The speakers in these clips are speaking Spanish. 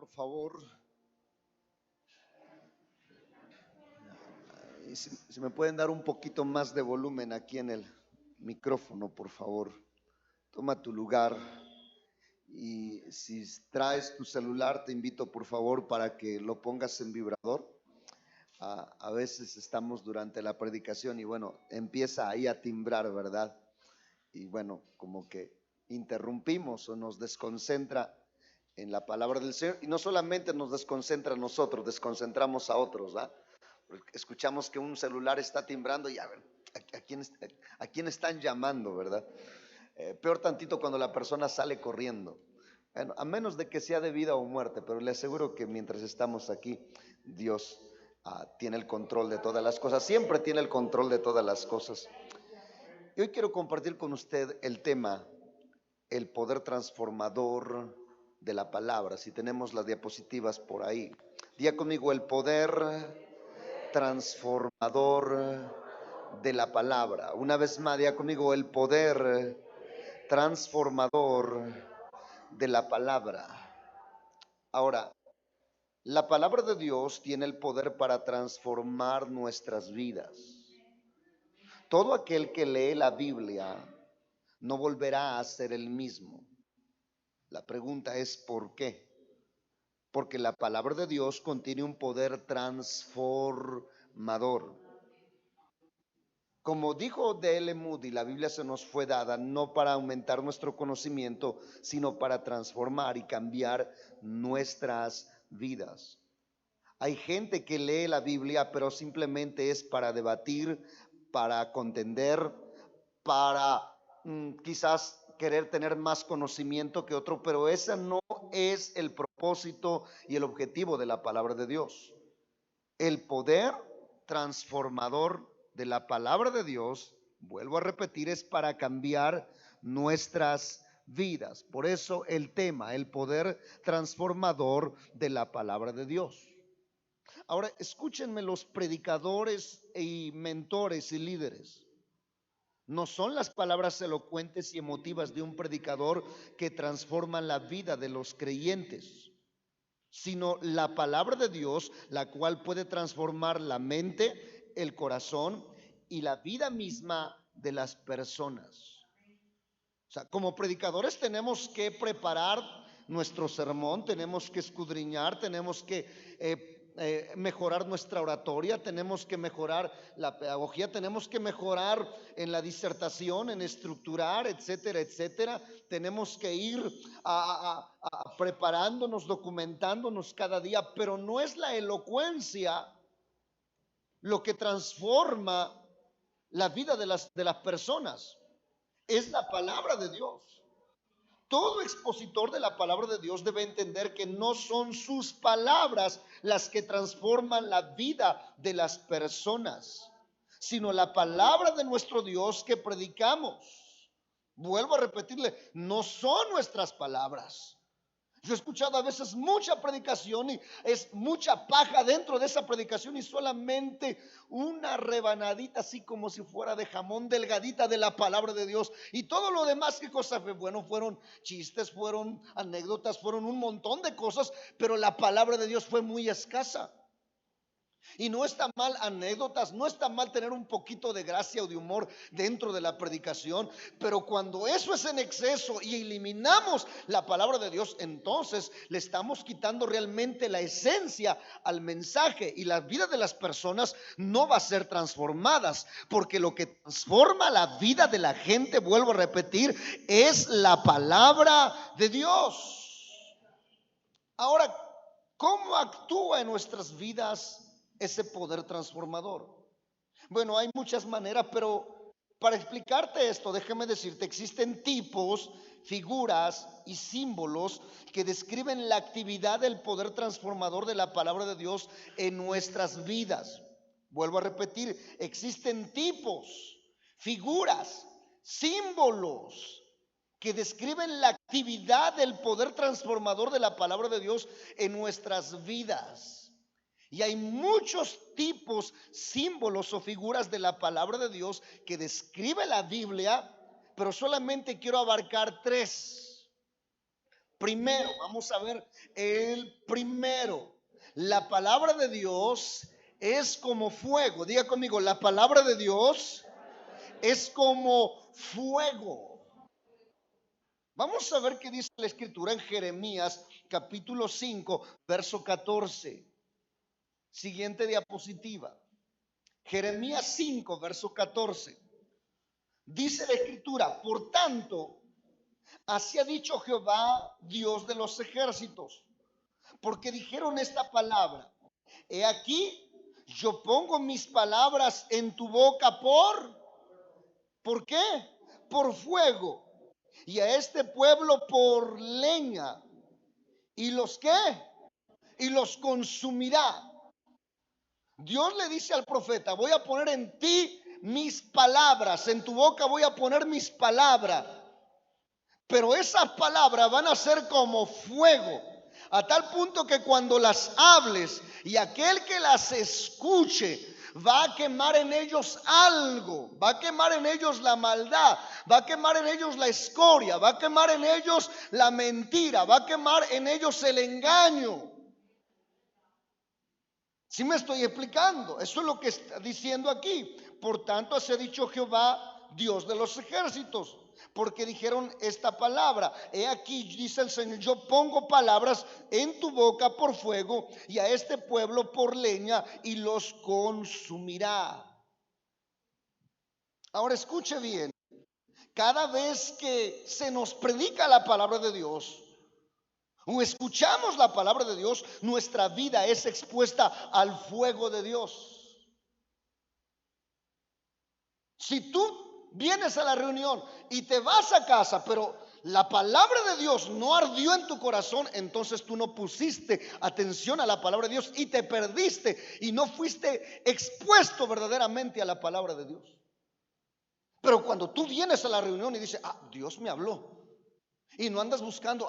por favor. Y si me pueden dar un poquito más de volumen aquí en el micrófono, por favor. Toma tu lugar. Y si traes tu celular, te invito por favor para que lo pongas en vibrador. A veces estamos durante la predicación y bueno, empieza ahí a timbrar, ¿verdad? Y bueno, como que interrumpimos o nos desconcentra en la palabra del Señor. Y no solamente nos desconcentra a nosotros, desconcentramos a otros, ¿verdad? Escuchamos que un celular está timbrando y a ver, ¿a quién están llamando, verdad? Peor tantito cuando la persona sale corriendo. Bueno, a menos de que sea de vida o muerte, pero le aseguro que mientras estamos aquí, Dios tiene el control de todas las cosas, siempre tiene el control de todas las cosas. Y hoy quiero compartir con usted el tema, el poder transformador de la palabra. Si tenemos las diapositivas por ahí, diga conmigo, el poder transformador de la palabra. Una vez más, diga conmigo, el poder transformador de la palabra. Ahora, la palabra de Dios tiene el poder para transformar nuestras vidas. Todo aquel que lee la Biblia no volverá a ser el mismo. La pregunta es ¿por qué? Porque la palabra de Dios contiene un poder transformador. Como dijo D.L. Moody, la Biblia se nos fue dada no para aumentar nuestro conocimiento, sino para transformar y cambiar nuestras vidas. Hay gente que lee la Biblia, pero simplemente es para debatir, para contender, para quizás querer tener más conocimiento que otro, pero ese no es el propósito y el objetivo de la palabra de Dios. El poder transformador de la palabra de Dios, vuelvo a repetir, es para cambiar nuestras vidas. Por eso el tema, el poder transformador de la palabra de Dios. Ahora, escúchenme, los predicadores y mentores y líderes. No son las palabras elocuentes y emotivas de un predicador que transforman la vida de los creyentes, sino la palabra de Dios, la cual puede transformar la mente, el corazón y la vida misma de las personas. O sea, como predicadores tenemos que preparar nuestro sermón, tenemos que escudriñar, tenemos que mejorar nuestra oratoria, tenemos que mejorar la pedagogía, tenemos que mejorar en la disertación, en estructurar, etcétera, etcétera. Tenemos que ir preparándonos, documentándonos cada día, pero no es la elocuencia lo que transforma la vida de las personas, es la palabra de Dios. Todo expositor de la palabra de Dios debe entender que no son sus palabras las que transforman la vida de las personas, sino la palabra de nuestro Dios que predicamos. Vuelvo a repetirle, no son nuestras palabras. Yo he escuchado a veces mucha predicación y es mucha paja dentro de esa predicación y solamente una rebanadita así como si fuera de jamón delgadita de la palabra de Dios. Y todo lo demás, ¿qué cosa fue? Bueno, fueron chistes, fueron anécdotas, fueron un montón de cosas, pero la palabra de Dios fue muy escasa. Y no está mal anécdotas, no está mal tener un poquito de gracia o de humor dentro de la predicación, pero cuando eso es en exceso y eliminamos la palabra de Dios, entonces le estamos quitando realmente la esencia al mensaje y la vida de las personas no va a ser transformadas, porque lo que transforma la vida de la gente, vuelvo a repetir, es la palabra de Dios. Ahora, ¿cómo actúa en nuestras vidas ese poder transformador? Bueno, hay muchas maneras, pero para explicarte esto, déjame decirte, existen tipos, figuras y símbolos que describen la actividad del poder transformador de la palabra de Dios en nuestras vidas. Vuelvo a repetir, existen tipos, figuras, símbolos que describen la actividad del poder transformador de la palabra de Dios en nuestras vidas. Y hay muchos tipos, símbolos o figuras de la palabra de Dios que describe la Biblia, pero solamente quiero abarcar tres. Primero, vamos a ver el primero. La palabra de Dios es como fuego. Diga conmigo, la palabra de Dios es como fuego. Vamos a ver qué dice la escritura en Jeremías capítulo 5, verso 14. Siguiente diapositiva. Jeremías 5, verso 14. Dice la escritura, por tanto, así ha dicho Jehová, Dios de los ejércitos, porque dijeron esta palabra: he aquí, yo pongo mis palabras en tu boca ¿por qué? Por fuego, y a este pueblo por leña. ¿Y los qué? Y los consumirá. Dios le dice al profeta: voy a poner en ti mis palabras, en tu boca voy a poner mis palabras. Pero esas palabras van a ser como fuego, a tal punto que cuando las hables y aquel que las escuche va a quemar en ellos algo, va a quemar en ellos la maldad, va a quemar en ellos la escoria, va a quemar en ellos la mentira, va a quemar en ellos el engaño. ¿Sí me estoy explicando? Eso es lo que está diciendo aquí. Por tanto, así ha dicho Jehová, Dios de los ejércitos, porque dijeron esta palabra: he aquí, dice el Señor, yo pongo palabras en tu boca por fuego, y a este pueblo por leña, y los consumirá. Ahora escuche bien, cada vez que se nos predica la palabra de Dios o escuchamos la palabra de Dios, nuestra vida es expuesta al fuego de Dios. Si tú vienes a la reunión y te vas a casa, pero la palabra de Dios no ardió en tu corazón, entonces tú no pusiste atención a la palabra de Dios y te perdiste y no fuiste expuesto verdaderamente a la palabra de Dios. Pero cuando tú vienes a la reunión y dices: Dios me habló, y no andas buscando,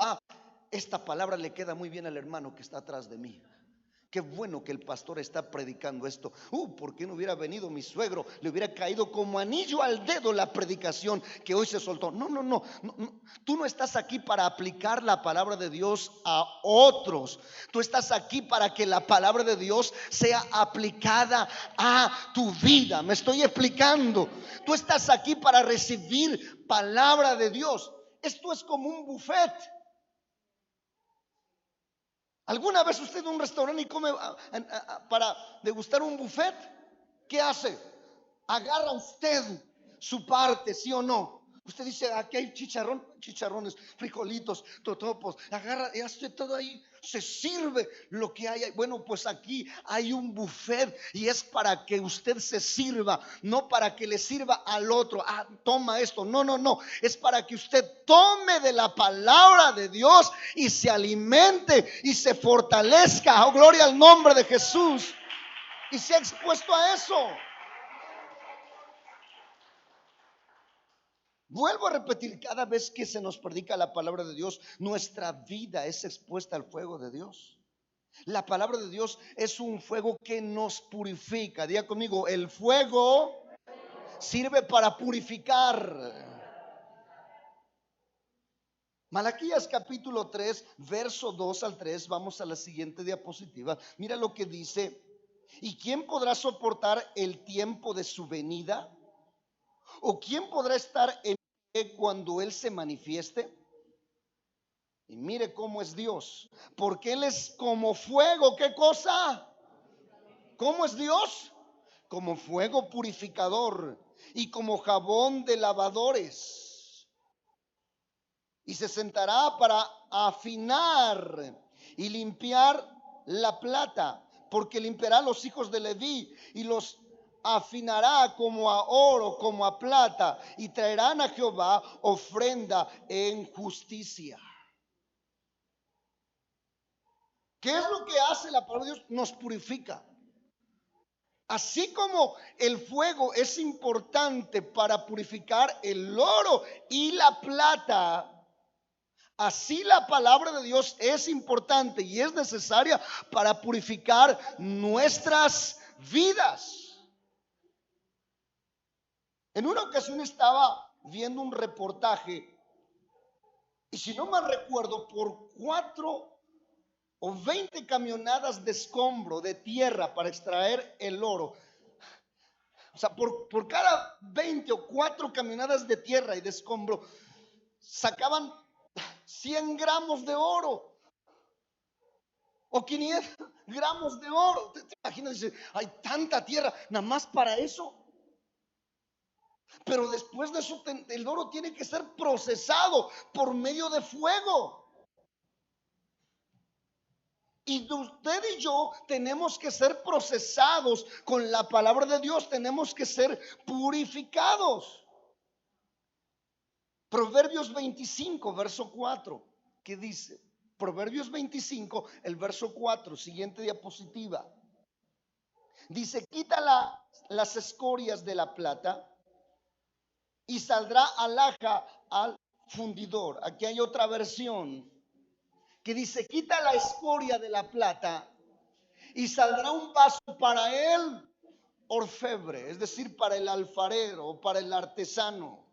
esta palabra le queda muy bien al hermano que está atrás de mí. Qué bueno que el pastor está predicando esto. ¿Por qué no hubiera venido mi suegro? Le hubiera caído como anillo al dedo la predicación que hoy se soltó. No. Tú no estás aquí para aplicar la palabra de Dios a otros. Tú estás aquí para que la palabra de Dios sea aplicada a tu vida. Me estoy explicando. Tú estás aquí para recibir palabra de Dios. Esto es como un buffet. ¿Alguna vez usted en un restaurante y come para degustar un buffet? ¿Qué hace? Agarra usted su parte, ¿sí o no? Usted dice: aquí hay chicharrones, frijolitos, totopos. Agarra y hace todo ahí. Se sirve lo que hay. Bueno, pues aquí hay un buffet y es para que usted se sirva, no para que le sirva al otro. Toma esto. No. Es para que usted tome de la palabra de Dios y se alimente y se fortalezca. Oh, gloria al nombre de Jesús. Y se ha expuesto a eso. Vuelvo a repetir, cada vez que se nos predica la palabra de Dios, nuestra vida es expuesta al fuego de Dios. La palabra de Dios es un fuego que nos purifica. Diga conmigo, el fuego sirve para purificar. Malaquías capítulo 3, verso 2 al 3. Vamos a la siguiente diapositiva. Mira lo que dice: ¿y quién podrá soportar el tiempo de su venida? ¿O quién podrá estar en pie cuando Él se manifieste? Y mire cómo es Dios, porque Él es como fuego. ¿Qué cosa? ¿Cómo es Dios? Como fuego purificador y como jabón de lavadores. Y se sentará para afinar y limpiar la plata, porque limpiará a los hijos de Leví y los afinará como a oro, como a plata, y traerán a Jehová ofrenda en justicia. ¿Qué es lo que hace la palabra de Dios? Nos purifica. Así como el fuego es importante para purificar el oro y la plata, así la palabra de Dios es importante y es necesaria para purificar nuestras vidas. En una ocasión estaba viendo un reportaje Y si no mal recuerdo, por 4 o 20 camionadas de escombro, de tierra para extraer el oro. O sea, por cada 20 o 4 camionadas de tierra y de escombro, sacaban 100 gramos de oro o 500 gramos de oro. ¿Te imaginas? Dice, hay tanta tierra, nada más para eso. Pero después de eso, el oro tiene que ser procesado por medio de fuego. Y usted y yo tenemos que ser procesados con la palabra de Dios, tenemos que ser purificados. Proverbios 25, verso 4, ¿qué dice? Proverbios 25, el verso 4, siguiente diapositiva. Dice, quita las escorias de la plata y saldrá alhaja al fundidor. Aquí hay otra versión que dice, quita la escoria de la plata y saldrá un vaso para el orfebre, es decir, para el alfarero, para el artesano.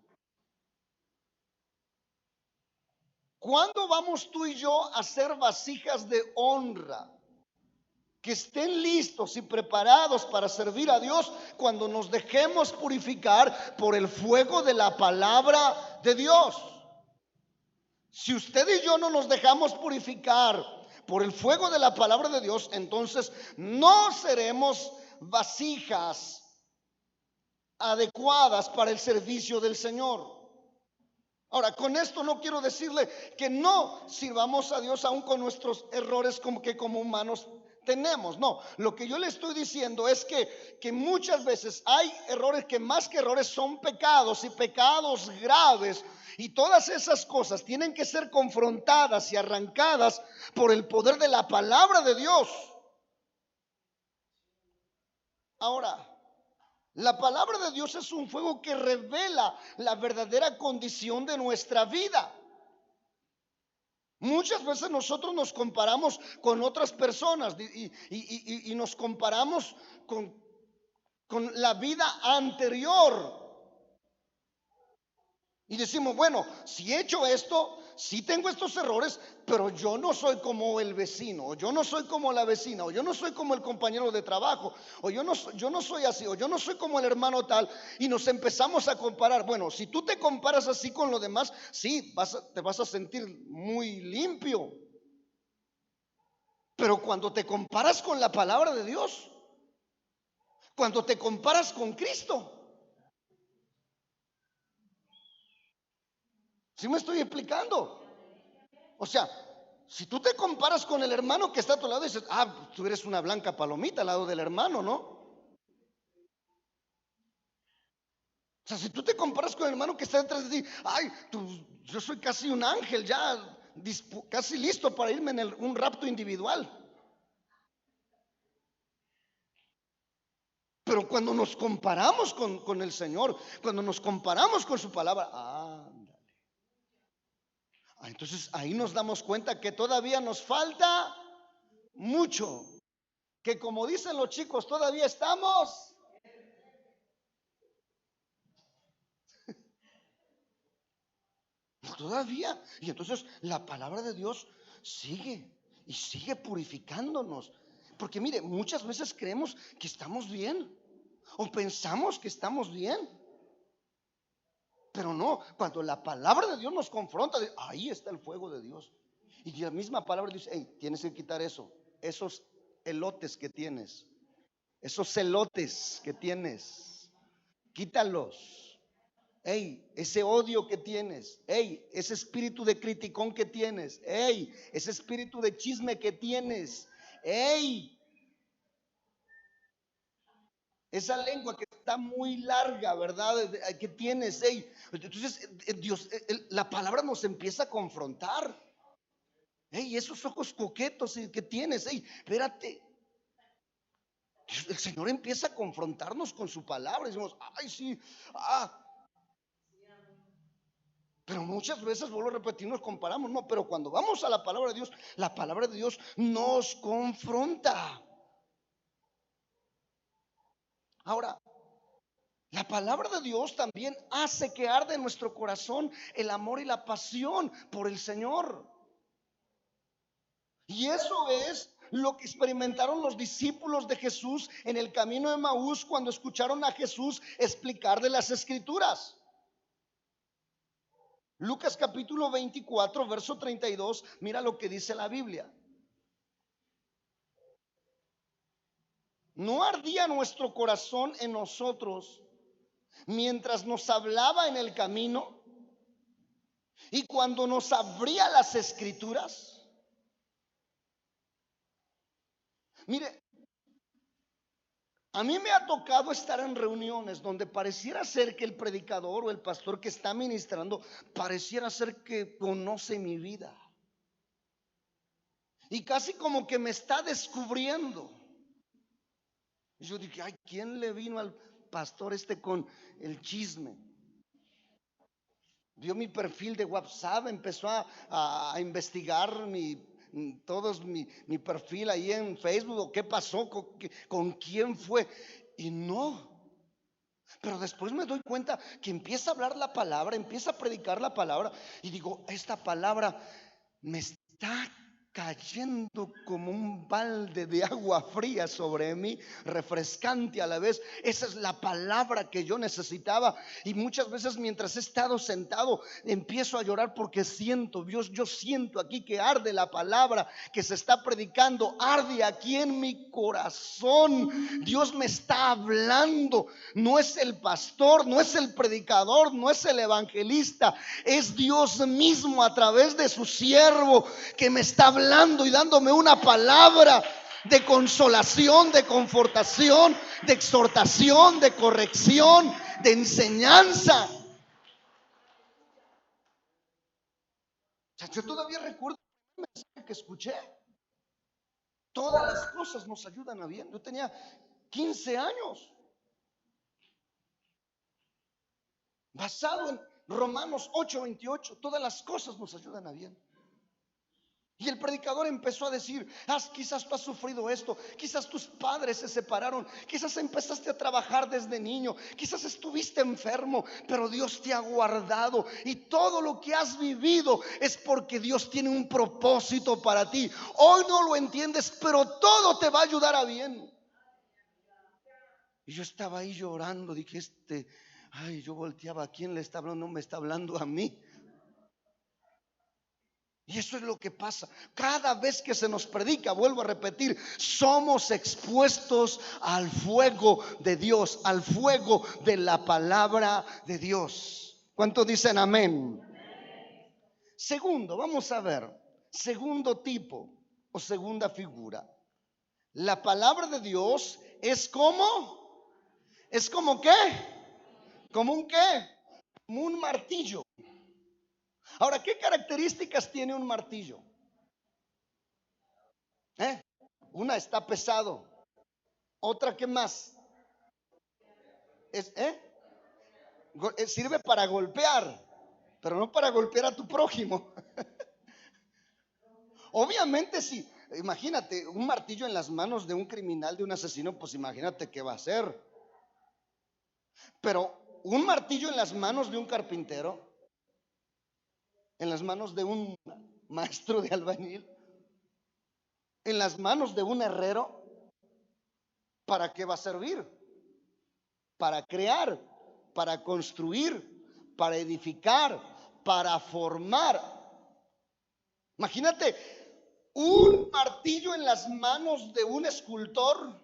¿Cuándo vamos tú y yo a hacer vasijas de honra que estén listos y preparados para servir a Dios? Cuando nos dejemos purificar por el fuego de la palabra de Dios. Si usted y yo no nos dejamos purificar por el fuego de la palabra de Dios, entonces no seremos vasijas adecuadas para el servicio del Señor. Ahora, con esto no quiero decirle que no sirvamos a Dios aún con nuestros errores como humanos tenemos. No, lo que yo le estoy diciendo es que muchas veces hay errores que más que errores son pecados, y pecados graves. Y todas esas cosas tienen que ser confrontadas y arrancadas por el poder de la palabra de Dios. Ahora, la palabra de Dios es un fuego que revela la verdadera condición de nuestra vida. Muchas veces nosotros nos comparamos con otras personas y nos comparamos con la vida anterior. Y decimos, bueno, si he hecho esto, si tengo estos errores, pero yo no soy como el vecino, o yo no soy como la vecina, o yo no soy como el compañero de trabajo, o yo no soy así, o yo no soy como el hermano tal. Y nos empezamos a comparar. Bueno, si tú te comparas así con los demás, sí, te vas a sentir muy limpio. Pero cuando te comparas con la palabra de Dios, cuando te comparas con Cristo, ¿sí me estoy explicando? O sea, si tú te comparas con el hermano que está a tu lado, dices, tú eres una blanca palomita al lado del hermano, ¿no? O sea, si tú te comparas con el hermano que está detrás de ti, yo soy casi un ángel, ya casi listo para irme en un rapto individual. Pero cuando nos comparamos con el Señor, cuando nos comparamos con su palabra, entonces ahí nos damos cuenta que todavía nos falta mucho. Que como dicen los chicos, todavía estamos. Todavía. Y entonces la palabra de Dios sigue y sigue purificándonos. Porque mire, muchas veces creemos que estamos bien o pensamos que estamos bien. Pero no, cuando la palabra de Dios nos confronta, ahí está el fuego de Dios. Y la misma palabra dice, hey, tienes que quitar eso, esos elotes que tienes, esos celotes que tienes, quítalos. Hey, ese odio que tienes, hey, ese espíritu de criticón que tienes, hey, ese espíritu de chisme que tienes, hey, esa lengua que está muy larga, ¿verdad? Que tienes, hey. Entonces Dios, la palabra nos empieza a confrontar. Hey, esos ojos coquetos que tienes, hey, espérate. El Señor empieza a confrontarnos con su palabra. Y decimos, ay, sí, Pero muchas veces, vuelvo a repetir, nos comparamos. No, pero cuando vamos a la palabra de Dios, la palabra de Dios nos confronta. Ahora, La palabra de Dios también hace que arde en nuestro corazón el amor y la pasión por el Señor. Y eso es lo que experimentaron los discípulos de Jesús en el camino de Maús cuando escucharon a Jesús explicar de las Escrituras. Lucas capítulo 24, verso 32, mira lo que dice la Biblia. ¿No ardía nuestro corazón en nosotros mientras nos hablaba en el camino y cuando nos abría las Escrituras? Mire, a mí me ha tocado estar en reuniones donde pareciera ser que el predicador o el pastor que está ministrando pareciera ser que conoce mi vida y casi como que me está descubriendo. Y yo dije, ay, ¿quién le vino al pastor con el chisme? Vio mi perfil de WhatsApp, empezó a investigar mi perfil ahí en Facebook, o qué pasó, con quién fue. Y no, pero después me doy cuenta que empieza a hablar la palabra, empieza a predicar la palabra, y digo, esta palabra me está cayendo como un balde de agua fría sobre mí, refrescante a la vez. Esa es la palabra que yo necesitaba. Y muchas veces mientras he estado sentado empiezo a llorar porque siento, Dios, yo siento aquí que arde la palabra que se está predicando, arde aquí en mi corazón. Dios me está hablando. No es el pastor, no es el predicador, no es el evangelista, es Dios mismo a través de su siervo que me está hablando y dándome una palabra de consolación, de confortación, de exhortación, de corrección, de enseñanza. O sea, yo todavía recuerdo el mensaje que escuché. Todas las cosas nos ayudan a bien. Yo tenía 15 años, basado en Romanos 8:28. Todas las cosas nos ayudan a bien. Y el predicador empezó a decir, quizás tú has sufrido esto, quizás tus padres se separaron, quizás empezaste a trabajar desde niño, quizás estuviste enfermo, pero Dios te ha guardado y todo lo que has vivido es porque Dios tiene un propósito para ti. Hoy no lo entiendes, pero todo te va a ayudar a bien. Y yo estaba ahí llorando, dije, yo volteaba, ¿a quién le está hablando? No me está hablando a mí. Y eso es lo que pasa. Cada vez que se nos predica, vuelvo a repetir, somos expuestos al fuego de Dios, al fuego de la palabra de Dios. ¿Cuántos dicen amén? Segundo, vamos a ver, segundo tipo o segunda figura. La palabra de Dios es como ¿qué? ¿Como un qué? Como un martillo. Ahora, ¿qué características tiene un martillo? Una, está pesado. Otra, ¿qué más? Sirve para golpear, pero no para golpear a tu prójimo. Obviamente, si imagínate un martillo en las manos de un criminal, de un asesino, pues imagínate qué va a hacer. Pero un martillo en las manos de un carpintero, en las manos de un maestro de albañil, en las manos de un herrero, ¿para qué va a servir? Para crear, para construir, para edificar, para formar. Imagínate un martillo en las manos de un escultor.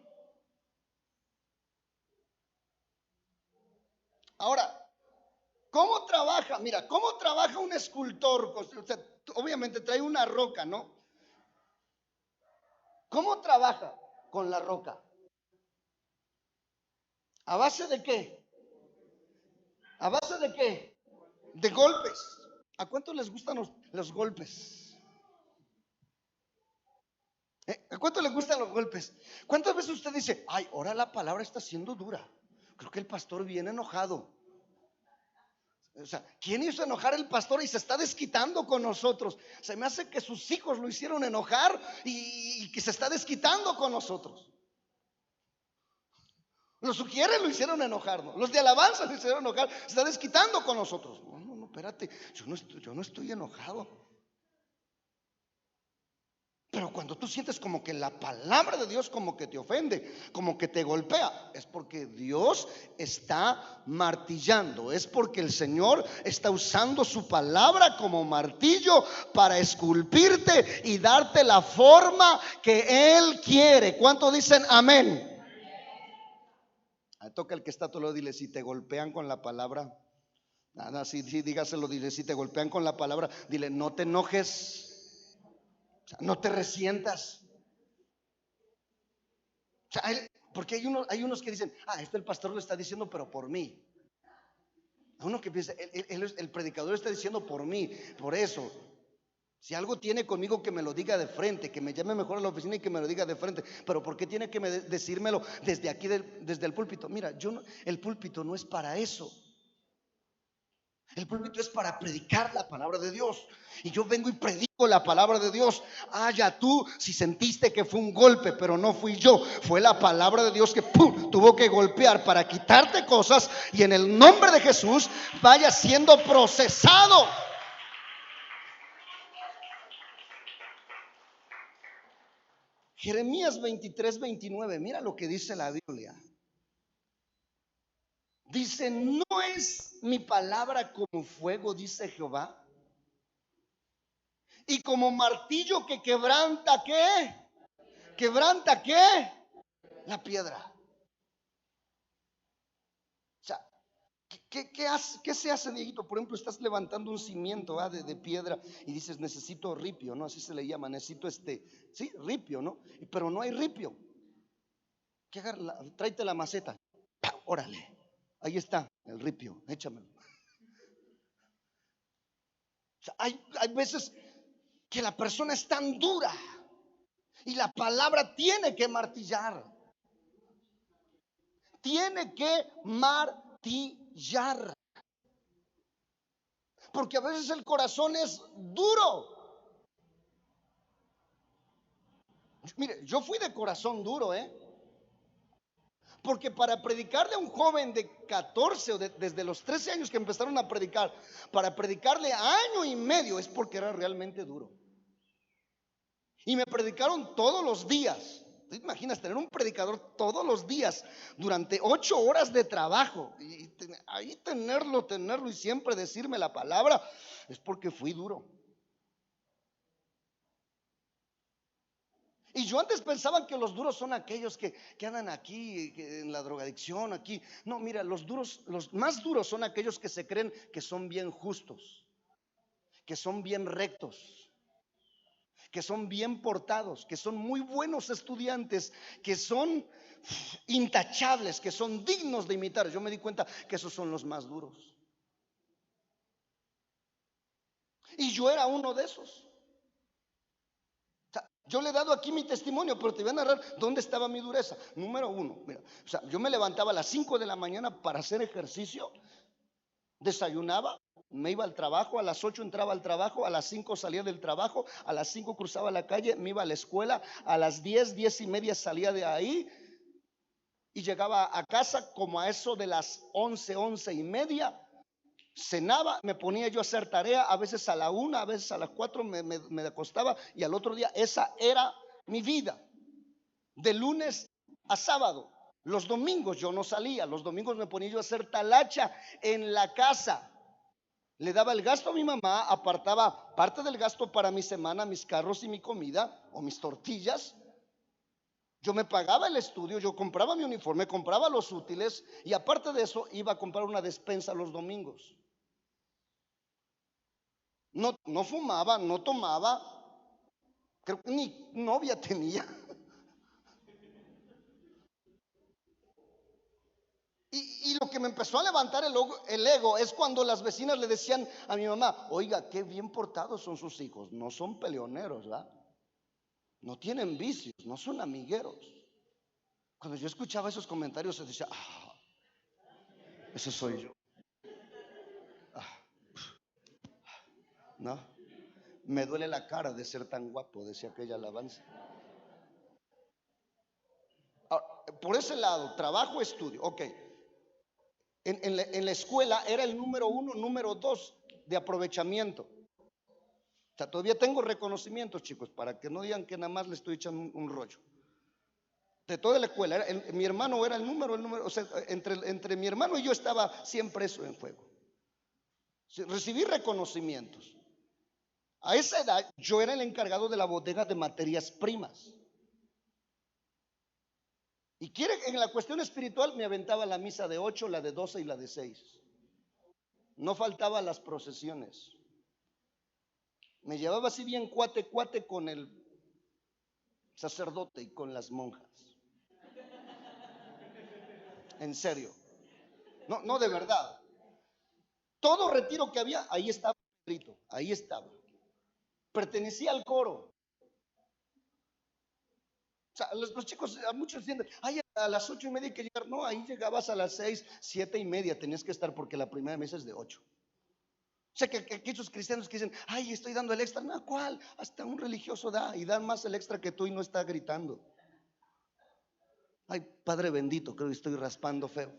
Ahora, ¿cómo trabaja? Mira, ¿cómo trabaja un escultor? O sea, obviamente trae una roca, ¿no? ¿Cómo trabaja con la roca? ¿A base de qué? ¿A base de qué? De golpes. ¿A cuántos les gustan los golpes? ¿A cuántos les gustan los golpes? ¿Cuántas veces usted dice, ay, ahora la palabra está siendo dura? Creo que el pastor viene enojado. O sea, ¿quién hizo enojar al pastor y se está desquitando con nosotros? Se me hace que sus hijos lo hicieron enojar y que se está desquitando con nosotros. Los sugieres lo hicieron enojarnos. Los de alabanza lo hicieron enojar. Se está desquitando con nosotros. No, no, no, espérate. Yo no estoy enojado. Pero cuando tú sientes como que la palabra de Dios como que te ofende, como que te golpea, es porque Dios está martillando, es porque el Señor está usando su palabra como martillo para esculpirte y darte la forma que Él quiere. ¿Cuántos dicen amén? Toca el que está a tu lado, dile: si te golpean con la palabra, nada, sí, dígaselo, dile: si te golpean con la palabra, dile: no te enojes. O sea, no te resientas. O sea, porque hay unos que dicen: esto el pastor lo está diciendo, pero por mí. Hay uno que piensa: el predicador está diciendo por mí, por eso. Si algo tiene conmigo, que me lo diga de frente, que me llame mejor a la oficina y que me lo diga de frente. Pero ¿por qué tiene que decírmelo desde aquí, desde el púlpito? Mira, el púlpito no es para eso. El púlpito es para predicar la palabra de Dios. Y yo vengo y predico la palabra de Dios. Ya tú, si sentiste que fue un golpe, pero no fui yo, fue la palabra de Dios que tuvo que golpear para quitarte cosas, y en el nombre de Jesús vaya siendo procesado. Jeremías 23:29, mira lo que dice la Biblia. Dice: ¿no es mi palabra como fuego, dice Jehová, y como martillo que quebranta qué? ¿Quebranta qué? La piedra. O sea, ¿qué se hace, Dieguito? Por ejemplo, estás levantando un cimiento de piedra y dices: necesito ripio, ¿no? Así se le llama, necesito sí, ripio, ¿no? Pero no hay ripio. Tráete la maceta. Órale, ahí está el ripio, échamelo. O sea, hay veces que la persona es tan dura y la palabra tiene que martillar. Tiene que martillar. Porque a veces el corazón es duro. Mire, yo fui de corazón duro, porque para predicarle a un joven de 14 o desde los 13 años que empezaron a predicar, para predicarle a año y medio, es porque era realmente duro. Y me predicaron todos los días. ¿Te imaginas tener un predicador todos los días durante 8 horas de trabajo? Y ahí tenerlo y siempre decirme la palabra, es porque fui duro. Y yo antes pensaba que los duros son aquellos que andan aquí en la drogadicción, aquí. No, mira, los más duros son aquellos que se creen que son bien justos, que son bien rectos, que son bien portados, que son muy buenos estudiantes, que son intachables, que son dignos de imitar. Yo me di cuenta que esos son los más duros. Y yo era uno de esos. Yo le he dado aquí mi testimonio, pero te voy a narrar dónde estaba mi dureza. Número uno, mira, yo me levantaba a las 5 de la mañana para hacer ejercicio, desayunaba, me iba al trabajo, a las 8 entraba al trabajo, a las 5 salía del trabajo, a las 5 cruzaba la calle, me iba a la escuela, a las 10:10:30 salía de ahí y llegaba a casa como a eso de las 11:11:30. Cenaba, me ponía yo a hacer tarea, a veces a la 1, a veces a las 4 me acostaba, y al otro día esa era mi vida, de lunes a sábado. Los domingos yo no salía, los domingos me ponía yo a hacer talacha en la casa. Le daba el gasto a mi mamá, apartaba parte del gasto para mi semana, mis carros y mi comida o mis tortillas. Yo me pagaba el estudio, yo compraba mi uniforme, compraba los útiles, y aparte de eso iba a comprar una despensa los domingos. No fumaba, no tomaba, creo que ni novia tenía. Y lo que me empezó a levantar el ego es cuando las vecinas le decían a mi mamá: oiga, qué bien portados son sus hijos, no son peleoneros, ¿verdad? No tienen vicios, no son amigueros. Cuando yo escuchaba esos comentarios, se decía: ese soy yo. No, me duele la cara de ser tan guapo, decía aquella alabanza. por ese lado, trabajo, estudio. Ok. En la escuela era el número uno, número dos de aprovechamiento. O sea, todavía tengo reconocimientos, chicos, para que no digan que nada más le estoy echando un rollo. De toda la escuela, mi hermano era el número, o sea, entre mi hermano y yo estaba siempre eso en juego. Recibí reconocimientos. A esa edad yo era el encargado de la bodega de materias primas. Y quiere, en la cuestión espiritual me aventaba la misa de 8, la de 12 y la de 6. No faltaba las procesiones. Me llevaba así bien cuate con el sacerdote y con las monjas. En serio. No, no, de verdad. Todo retiro que había, ahí estaba escrito, ahí estaba. Pertenecía al coro. O sea, los chicos, a muchos dicen, ay, a las 8:30 hay que llegar. No, ahí llegabas a las 6, 7:30, tenías que estar porque la primera mesa es de 8. O sea, que aquellos cristianos que dicen, ay, estoy dando el extra. No, ¿cuál? Hasta un religioso da y dan más el extra que tú y no está gritando. Ay, Padre bendito, creo que estoy raspando feo.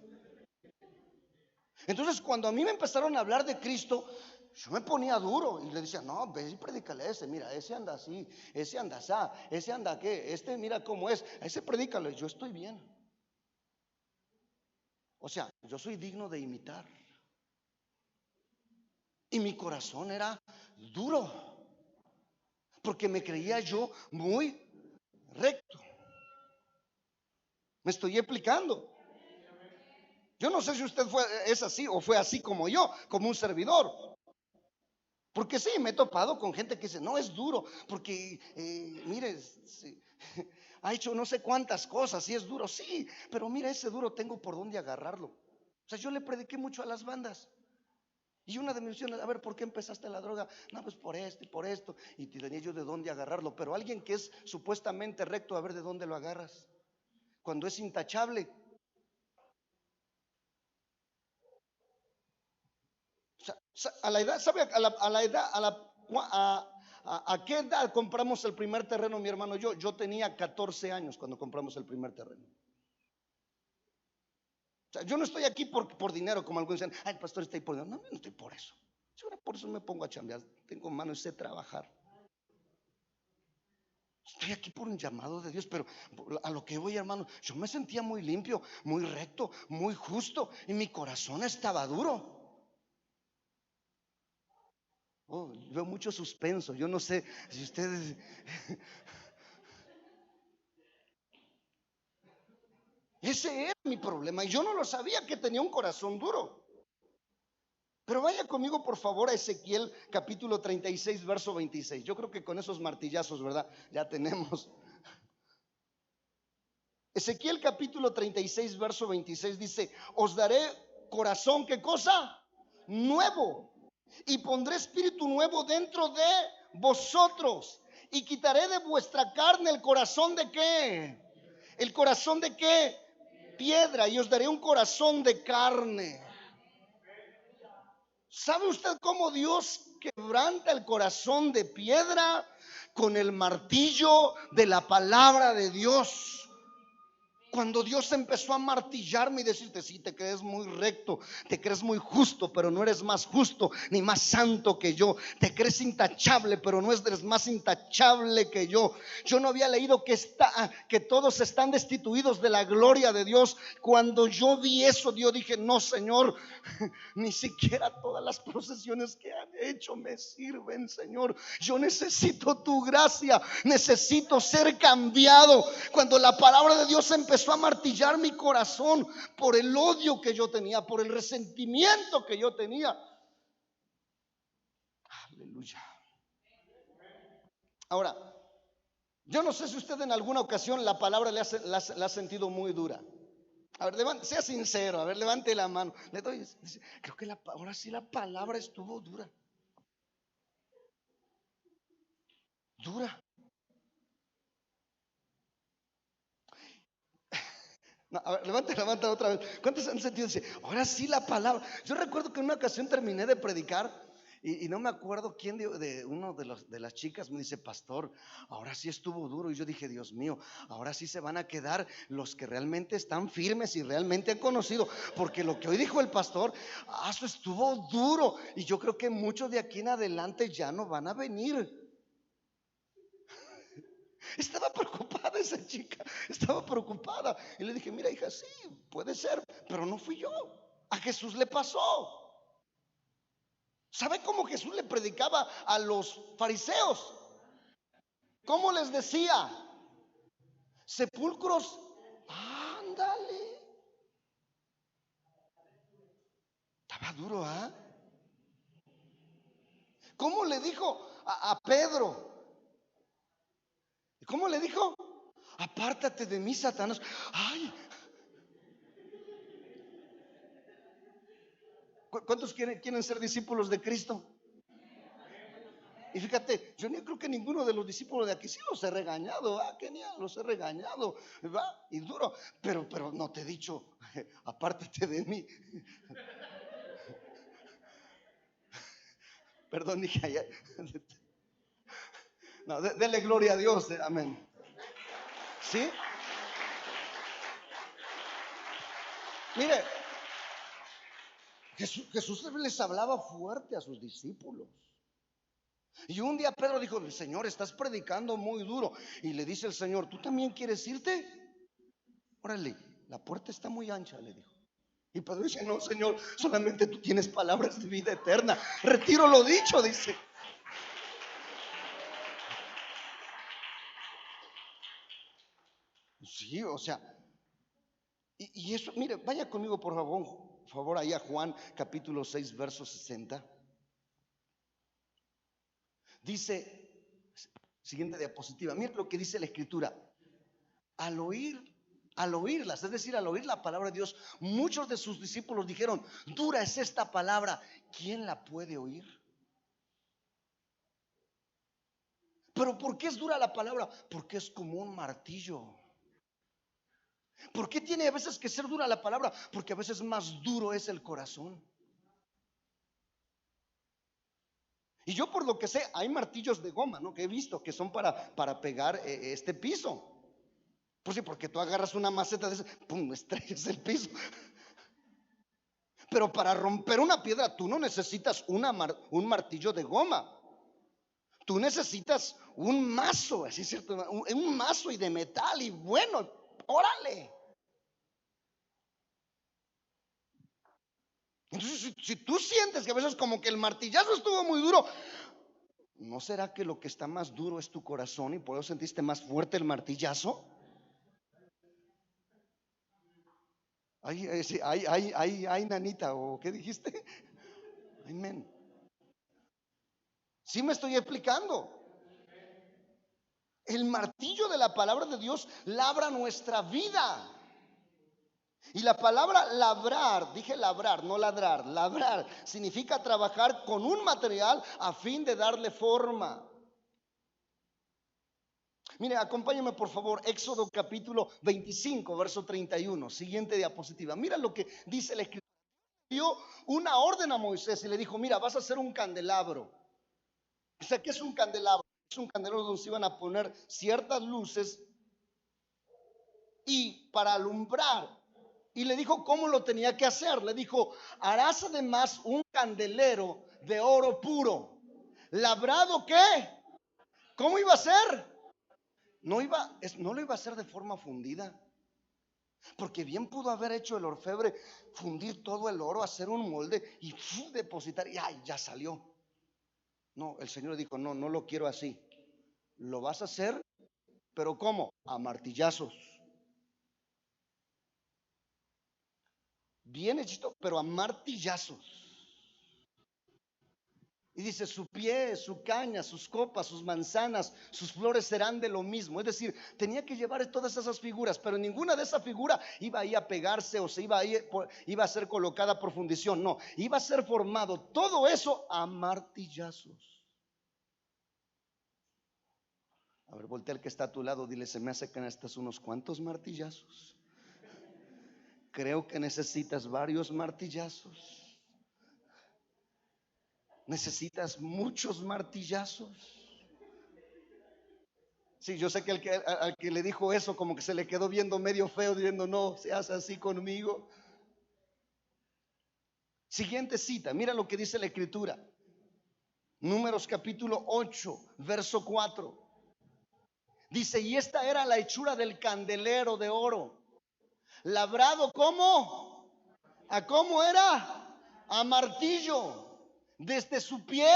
Entonces, cuando a mí me empezaron a hablar de Cristo, yo me ponía duro y le decía, no, ve y predícale a ese, mira, ese anda así, ese anda así, ese anda qué, este mira cómo es, a ese predícale, yo estoy bien. O sea, yo soy digno de imitar. Y mi corazón era duro, porque me creía yo muy recto. Me estoy explicando. Yo no sé si usted es así o fue así como yo, como un servidor. Porque sí, me he topado con gente que dice, no, es duro, porque mire, sí, ha hecho no sé cuántas cosas y es duro, sí, pero mira, ese duro tengo por dónde agarrarlo. O sea, yo le prediqué mucho a las bandas. Y una de mis misiones, a ver, ¿por qué empezaste la droga? No, pues por esto y por esto. Y tenía yo de dónde agarrarlo. Pero alguien que es supuestamente recto, a ver de dónde lo agarras. Cuando es intachable. O sea, a la edad, ¿sabe? A la edad, ¿a qué edad compramos el primer terreno, mi hermano? Yo tenía 14 años cuando compramos el primer terreno. O sea, yo no estoy aquí por dinero, como algunos dicen, ay, el pastor está ahí por dinero. No, no estoy por eso. Yo por eso me pongo a chambear. Tengo mano y sé trabajar. Estoy aquí por un llamado de Dios, pero a lo que voy, hermano, yo me sentía muy limpio, muy recto, muy justo, y mi corazón estaba duro. Oh, veo mucho suspenso. Yo no sé si ustedes. Ese era mi problema. Y yo no lo sabía, que tenía un corazón duro. Pero vaya conmigo, por favor, a Ezequiel capítulo 36, verso 26. Yo creo que con esos martillazos, ¿verdad? Ya tenemos. Ezequiel capítulo 36, verso 26 dice, os daré corazón, ¿qué cosa? Nuevo. Y pondré espíritu nuevo dentro de vosotros. Y quitaré de vuestra carne el corazón de qué. ¿El corazón de qué? Piedra. Y os daré un corazón de carne. ¿Sabe usted cómo Dios quebranta el corazón de piedra? Con el martillo de la palabra de Dios. Cuando Dios empezó a martillarme y decirte, sí, te crees muy recto, te crees muy justo, pero no eres más justo ni más santo que yo. Te crees intachable, pero no eres más intachable que yo. Yo no había leído que todos están destituidos de la gloria de Dios. Cuando yo vi eso, yo dije, no, Señor, ni siquiera todas las procesiones que han hecho me sirven, Señor. Yo necesito tu gracia, necesito ser cambiado. Cuando la palabra de Dios empezó a martillar mi corazón por el odio que yo tenía, por el resentimiento que yo tenía. Aleluya. Ahora, yo no sé si usted en alguna ocasión la palabra la ha sentido muy dura. A ver, sea sincero, a ver, levante la mano. Creo que ahora sí la palabra estuvo dura. Dura. No, a ver, levanta otra vez. ¿Cuántos han sentido? Ahora sí la palabra. Yo recuerdo que en una ocasión terminé de predicar Y no me acuerdo quién de uno de las chicas me dice: pastor, ahora sí estuvo duro. Y yo dije: Dios mío, ahora sí se van a quedar los que realmente están firmes y realmente han conocido, porque lo que hoy dijo el pastor, eso estuvo duro. Y yo creo que muchos de aquí en adelante ya no van a venir. Estaba preocupada esa chica, estaba preocupada. Y le dije: mira, hija, sí, puede ser, pero no fui yo. A Jesús le pasó. ¿Sabe cómo Jesús le predicaba a los fariseos? ¿Cómo les decía? Sepulcros, ándale. Estaba duro, ¿ah? ¿Cómo le dijo a Pedro? ¿Cómo le dijo? Apártate de mí, Satanás. Ay, ¿cuántos quieren ser discípulos de Cristo? Y fíjate, yo no creo que ninguno de los discípulos de aquí sí los he regañado, genial, los he regañado, ¿va? Y duro, pero no te he dicho, apártate de mí. Perdón, hija, no, dele gloria a Dios, amén. ¿Sí? Mire, Jesús les hablaba fuerte a sus discípulos. Y un día Pedro dijo: Señor, estás predicando muy duro. Y le dice el Señor: ¿tú también quieres irte? Órale, la puerta está muy ancha, le dijo. Y Pedro dice: no, Señor, solamente tú tienes palabras de vida eterna. Retiro lo dicho, dice. Sí, o sea, y eso, mire, vaya conmigo por favor, ahí a Juan capítulo 6, verso 60. Dice, siguiente diapositiva, mire lo que dice la escritura. Al oírlas, es decir, al oír la palabra de Dios, muchos de sus discípulos dijeron: dura es esta palabra, ¿quién la puede oír? Pero ¿por qué es dura la palabra? Porque es como un martillo. ¿Por qué tiene a veces que ser dura la palabra? Porque a veces más duro es el corazón. Y yo, por lo que sé, hay martillos de goma, ¿no? Que he visto que son para pegar este piso. Pues sí, porque tú agarras una maceta de ese, pum, estrellas el piso. Pero para romper una piedra tú no necesitas un martillo de goma. Tú necesitas un mazo, así es cierto, un mazo y de metal, y bueno, órale. Entonces, si tú sientes que a veces como que el martillazo estuvo muy duro, ¿no será que lo que está más duro es tu corazón y por eso sentiste más fuerte el martillazo? Ay, sí, ay, nanita, ¿o qué dijiste? Amén. Sí me estoy explicando. El martillo de la palabra de Dios labra nuestra vida. Y la palabra labrar, dije labrar, no ladrar, labrar significa trabajar con un material a fin de darle forma. Mire, acompáñame por favor, Éxodo capítulo 25, verso 31, siguiente diapositiva. Mira lo que dice la escritura. Dio una orden a Moisés y le dijo: mira, vas a hacer un candelabro. O sea, ¿qué es un candelabro? Es un candelabro donde se iban a poner ciertas luces y para alumbrar. Y le dijo cómo lo tenía que hacer. Le dijo: harás además un candelero de oro puro. ¿Labrado qué? ¿Cómo iba a ser? No lo iba a hacer de forma fundida. Porque bien pudo haber hecho el orfebre, fundir todo el oro, hacer un molde y depositar, y ay, ya salió. No, el Señor dijo: no, no lo quiero así. Lo vas a hacer, pero ¿cómo? A martillazos. Bien hechito, pero a martillazos. Y dice: su pie, su caña, sus copas, sus manzanas, sus flores serán de lo mismo. Es decir, tenía que llevar todas esas figuras, pero ninguna de esas figuras iba ahí a pegarse o se iba a ser colocada por fundición. No, iba a ser formado todo eso a martillazos. A ver, voltea al que está a tu lado, dile: se me hace que necesitas unos cuantos martillazos. Creo que necesitas varios martillazos. necesitas muchos martillazos. Sí, yo sé que al que le dijo eso como que se le quedó viendo medio feo, diciendo, no seas así conmigo. Siguiente cita, mira lo que dice la escritura. Números capítulo 8, verso 4. Dice, y esta era la hechura del candelero de oro, labrado como, ¿a cómo era? A martillo. Desde su pie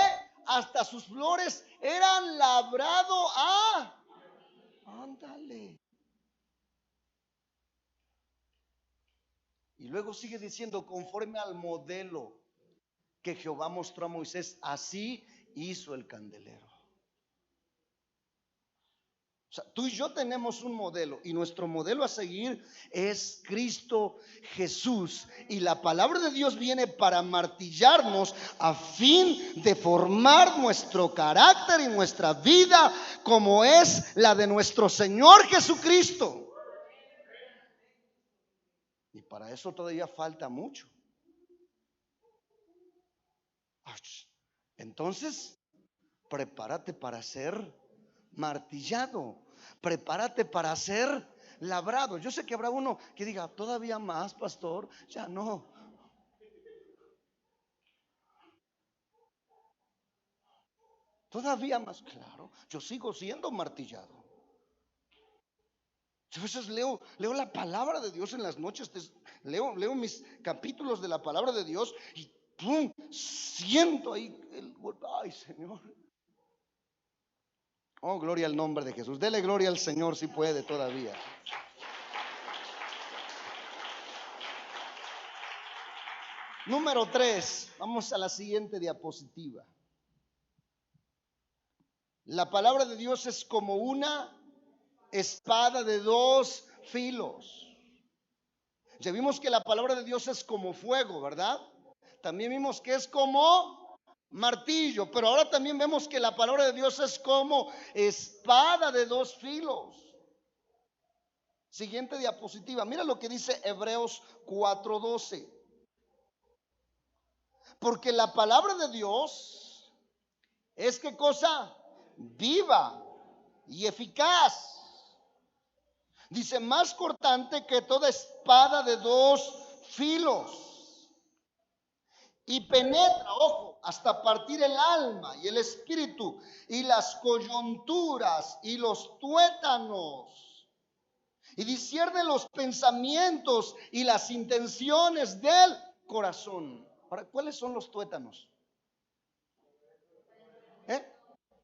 hasta sus flores eran labrado a, ándale. Y luego sigue diciendo, conforme al modelo que Jehová mostró a Moisés, así hizo el candelero. O sea, tú y yo tenemos un modelo, y nuestro modelo a seguir es Cristo Jesús. Y la palabra de Dios viene para martillarnos a fin de formar nuestro carácter y nuestra vida como es la de nuestro Señor Jesucristo. Y para eso todavía falta mucho. Entonces, prepárate para ser martillado. Prepárate para ser labrado. Yo sé que habrá uno que diga, todavía más, pastor. Ya no. Todavía más, claro. Yo sigo siendo martillado. Yo a veces leo la palabra de Dios en las noches. Leo mis capítulos de la palabra de Dios y ¡pum! Siento ahí el golpe. Ay, Señor. Oh, gloria al nombre de Jesús. Dele gloria al Señor si puede todavía. Número 3. Vamos a la siguiente diapositiva. La palabra de Dios es como una espada de dos filos. Ya vimos que la palabra de Dios es como fuego, ¿verdad? También vimos que es como martillo, pero ahora también vemos que la palabra de Dios es como espada de dos filos. Siguiente diapositiva. Mira lo que dice Hebreos 4:12. Porque la palabra de Dios es, ¿qué cosa? Viva y eficaz. Dice, más cortante que toda espada de dos filos. Y penetra, ojo, hasta partir el alma y el espíritu y las coyunturas y los tuétanos. Y discierne los pensamientos y las intenciones del corazón. Ahora, ¿cuáles son los tuétanos?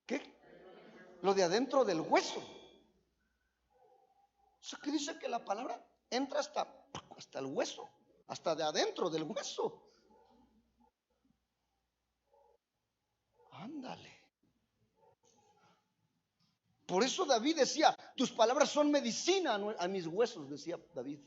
¿Qué? Lo de adentro del hueso. O sea, que dice que la palabra entra hasta el hueso, hasta de adentro del hueso. Ándale. Por eso David decía, tus palabras son medicina a mis huesos, decía David.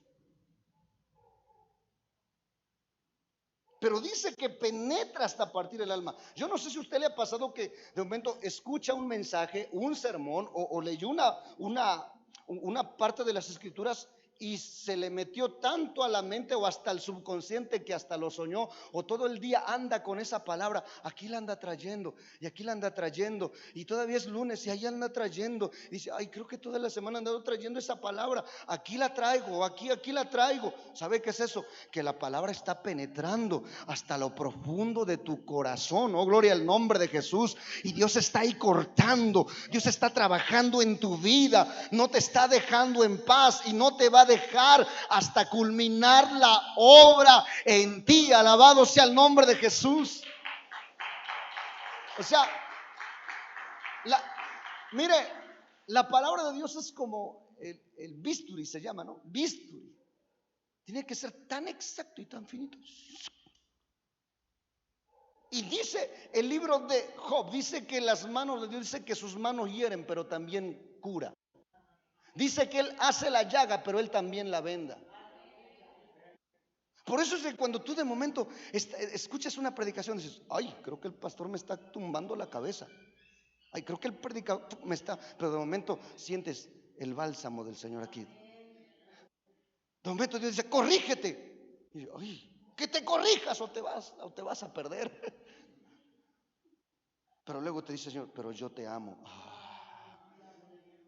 Pero dice que penetra hasta partir el alma. Yo no sé si a usted le ha pasado que de momento escucha un mensaje, un sermón o leyó una parte de las escrituras y se le metió tanto a la mente o hasta el subconsciente que hasta lo soñó, o todo el día anda con esa palabra. Aquí la anda trayendo y aquí la anda trayendo, y todavía es lunes y ahí anda trayendo. Dice, ay, creo que toda la semana ha andado trayendo esa palabra. Aquí la traigo, aquí la traigo. ¿Sabe qué es eso? Que la palabra está penetrando hasta lo profundo de tu corazón. Oh, gloria al nombre de Jesús. Y Dios está ahí cortando, Dios está trabajando en tu vida, no te está dejando en paz y no te va a dejar hasta culminar la obra en ti. Alabado sea el nombre de Jesús. O sea, mire, la palabra de Dios es como el bisturí, se llama, ¿no? Bisturí. Tiene que ser tan exacto y tan finito. Y dice el libro de Job, dice que las manos de Dios, dice que sus manos hieren, pero también cura. Dice que Él hace la llaga, pero Él también la venda. Por eso es que cuando tú de momento escuchas una predicación, dices, ay, creo que el pastor me está tumbando la cabeza. Ay, creo que el predicador me está, pero de momento sientes el bálsamo del Señor aquí. De momento Dios dice, corrígete. Y yo, ay, que te corrijas o te vas a perder. Pero luego te dice, Señor, pero yo te amo.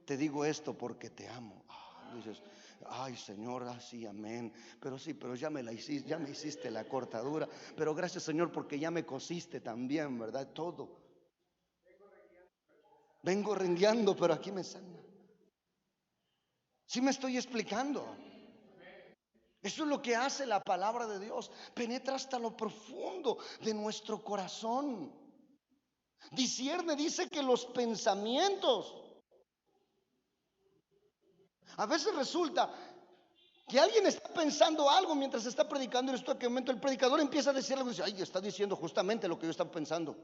Te digo esto porque te amo. Dices, ay, Señor, así, amén. Pero sí, pero ya me la hiciste, ya me hiciste la cortadura. Pero gracias, Señor, porque ya me cosiste también, ¿verdad? Todo. Vengo rengueando, pero aquí me sana. ¿Sí me estoy explicando? Eso es lo que hace la palabra de Dios. Penetra hasta lo profundo de nuestro corazón. Discierne, dice que los pensamientos. A veces resulta que alguien está pensando algo mientras está predicando, y en este momento el predicador empieza a decir algo y dice, ay, está diciendo justamente lo que yo estaba pensando.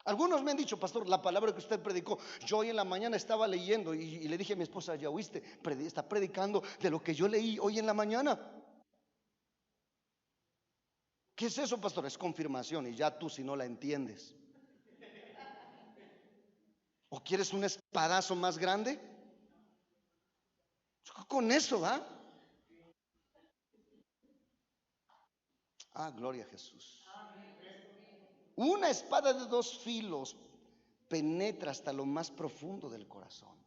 Algunos me han dicho, pastor, la palabra que usted predicó, yo hoy en la mañana estaba leyendo y le dije a mi esposa, ya oíste, está predicando de lo que yo leí hoy en la mañana. ¿Qué es eso, pastor? Es confirmación, y ya tú si no la entiendes. ¿O quieres un espadazo más grande? Con eso, ¿ah? Gloria a Jesús. Una espada de dos filos penetra hasta lo más profundo del corazón.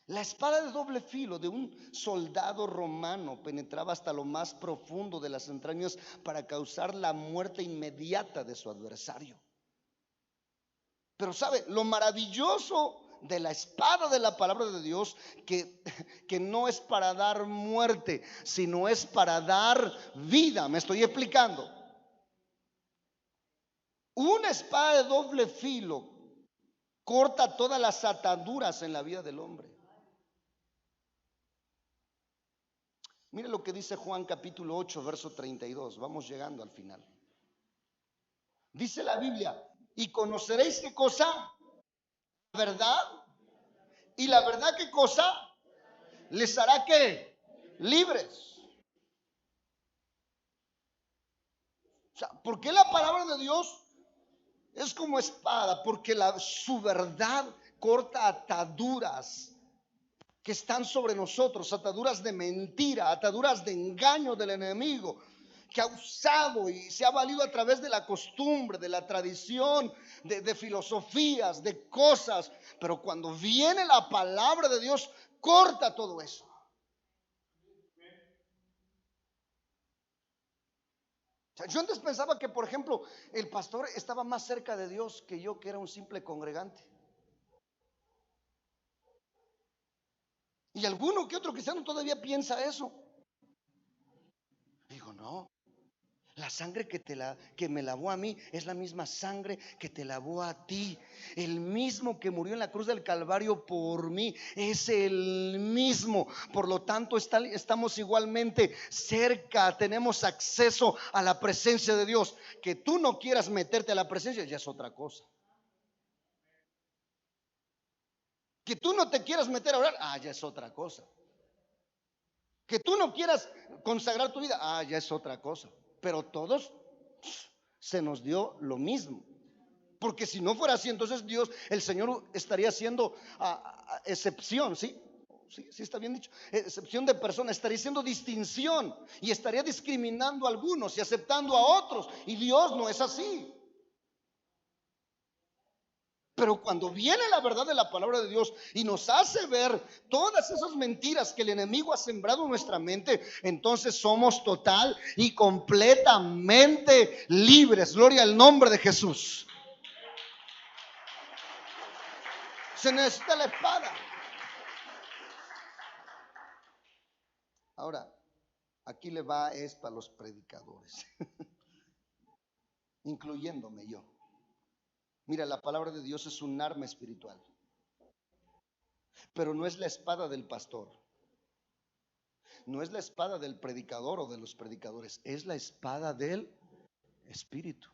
La espada de doble filo de un soldado romano penetraba hasta lo más profundo de las entrañas para causar la muerte inmediata de su adversario. Pero sabe, lo maravilloso de la espada de la palabra de Dios, que no es para dar muerte, sino es para dar vida. ¿Me estoy explicando? Una espada de doble filo corta todas las ataduras en la vida del hombre. Mire lo que dice Juan capítulo 8, verso 32. Vamos llegando al final. Dice la Biblia, y conoceréis qué cosa, verdad, y la verdad qué cosa les hará que libres. O sea, ¿por qué la palabra de Dios es como espada? Porque su verdad corta ataduras que están sobre nosotros, ataduras de mentira, ataduras de engaño del enemigo, que ha usado y se ha valido a través de la costumbre, de la tradición, de filosofías, de cosas. Pero cuando viene la palabra de Dios, corta todo eso. O sea, yo antes pensaba que, por ejemplo, el pastor estaba más cerca de Dios que yo, que era un simple congregante. Y alguno que otro cristiano todavía piensa eso. Digo, no, la sangre que me lavó a mí es la misma sangre que te lavó a ti. El mismo que murió en la cruz del Calvario por mí es el mismo. Por lo tanto, estamos igualmente cerca, tenemos acceso a la presencia de Dios. Que tú no quieras meterte a la presencia ya es otra cosa. Que tú no te quieras meter a orar, ya es otra cosa. Que tú no quieras consagrar tu vida, ya es otra cosa. Pero todos se nos dio lo mismo. Porque si no fuera así, entonces Dios, el Señor, estaría haciendo excepción, ¿sí? Sí, está bien dicho. Excepción de personas, estaría haciendo distinción y estaría discriminando a algunos y aceptando a otros. Y Dios no es así. Pero cuando viene la verdad de la palabra de Dios y nos hace ver todas esas mentiras que el enemigo ha sembrado en nuestra mente, entonces somos total y completamente libres. Gloria al nombre de Jesús. Se necesita la espada. Ahora, aquí le va, es para los predicadores, incluyéndome yo. Mira, la palabra de Dios es un arma espiritual, pero no es la espada del pastor, no es la espada del predicador o de los predicadores, es la espada del Espíritu.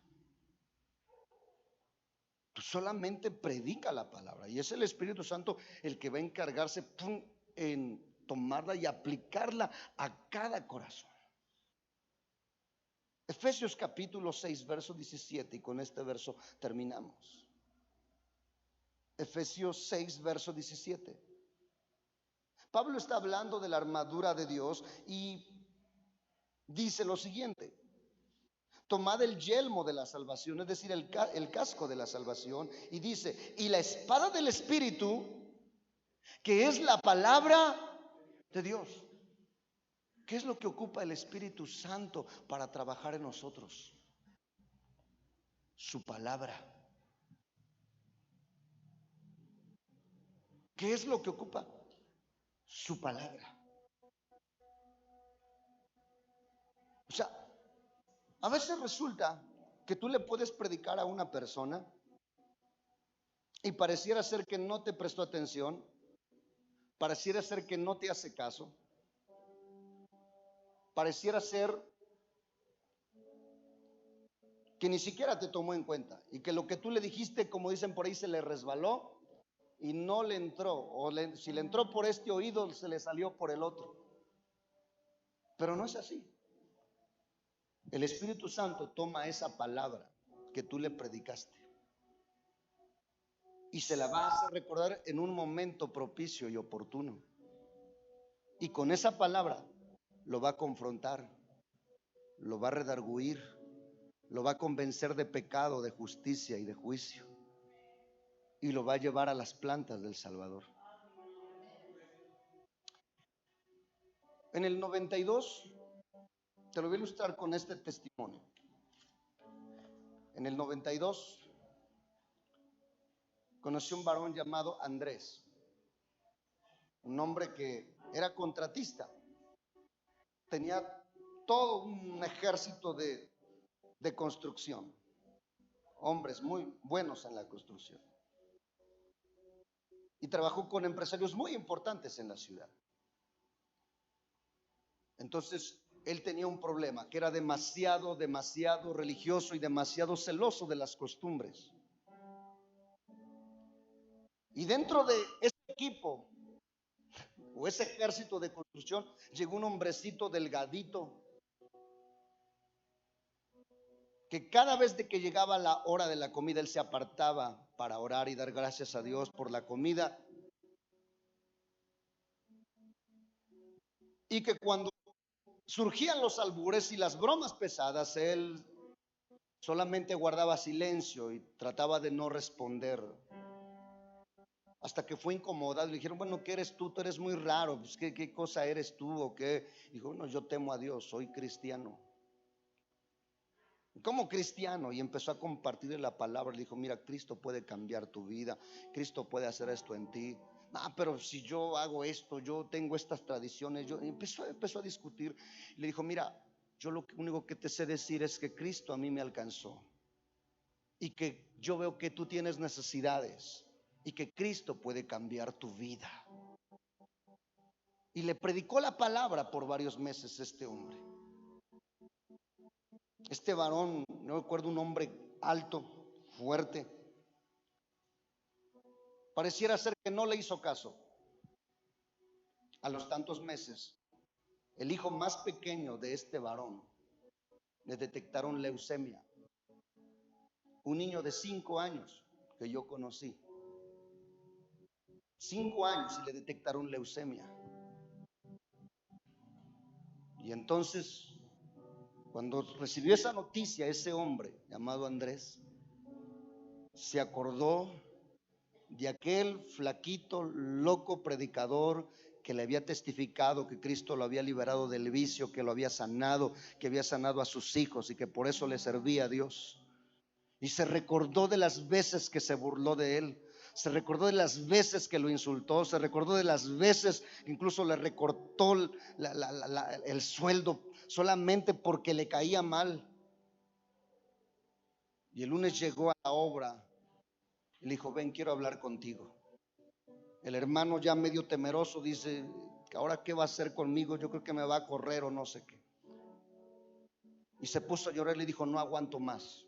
Tú solamente predica la palabra y es el Espíritu Santo el que va a encargarse en tomarla y aplicarla a cada corazón. Efesios capítulo 6, verso 17, y con este verso terminamos. Efesios 6, verso 17. Pablo está hablando de la armadura de Dios y dice lo siguiente: tomad el yelmo de la salvación, es decir, el casco de la salvación, y dice, y la espada del Espíritu, que es la palabra de Dios. ¿Qué es lo que ocupa el Espíritu Santo para trabajar en nosotros? Su palabra. ¿Qué es lo que ocupa? Su palabra. O sea, a veces resulta que tú le puedes predicar a una persona y pareciera ser que no te prestó atención, pareciera ser que no te hace caso, pareciera ser que ni siquiera te tomó en cuenta y que lo que tú le dijiste, como dicen por ahí, se le resbaló y no le entró, o si le entró por este oído, se le salió por el otro. Pero no es así. El Espíritu Santo toma esa palabra que tú le predicaste y se la va a hacer recordar en un momento propicio y oportuno. Y con esa palabra lo va a confrontar, lo va a redarguir, lo va a convencer de pecado, de justicia y de juicio, y lo va a llevar a las plantas del Salvador. En el 92, te lo voy a ilustrar con este testimonio. En el 92 conocí un varón llamado Andrés, un hombre que era contratista, tenía todo un ejército de construcción, hombres muy buenos en la construcción, y trabajó con empresarios muy importantes en la ciudad. Entonces él tenía un problema, que era demasiado religioso y demasiado celoso de las costumbres. Y dentro de ese equipo o ese ejército de construcción llegó un hombrecito delgadito, que cada vez de que llegaba la hora de la comida, él se apartaba para orar y dar gracias a Dios por la comida. Y que cuando surgían los albures y las bromas pesadas, él solamente guardaba silencio y trataba de no responder. Hasta que fue incomodado, le dijeron, bueno, ¿qué eres tú? Tú eres muy raro, pues, ¿qué cosa eres tú o qué? Dijo, no, yo temo a Dios, soy cristiano. ¿Cómo cristiano? Y empezó a compartir la palabra. Le dijo, mira, Cristo puede cambiar tu vida, Cristo puede hacer esto en ti. Pero si yo hago esto, yo tengo estas tradiciones. Empezó a discutir. Le dijo, mira, yo lo único que te sé decir es que Cristo a mí me alcanzó y que yo veo que tú tienes necesidades y que Cristo puede cambiar tu vida. Y le predicó la palabra por varios meses este hombre. Este varón, no recuerdo, un hombre alto, fuerte, pareciera ser que no le hizo caso. A los tantos meses, el hijo más pequeño de este varón le detectaron leucemia. Un niño de 5 años que yo conocí. 5 años y le detectaron leucemia. Y entonces, cuando recibió esa noticia, ese hombre llamado Andrés se acordó de aquel flaquito, loco predicador que le había testificado que Cristo lo había liberado del vicio, que lo había sanado, que había sanado a sus hijos y que por eso le servía a Dios. Y se recordó de las veces que se burló de él, se recordó de las veces que lo insultó, se recordó de las veces que incluso le recortó el sueldo solamente porque le caía mal. Y el lunes llegó a la obra y le dijo, ven, quiero hablar contigo. El hermano, ya medio temeroso, dice, ¿ahora qué va a hacer conmigo? Yo creo que me va a correr o no sé qué. Y se puso a llorar y le dijo, no aguanto más,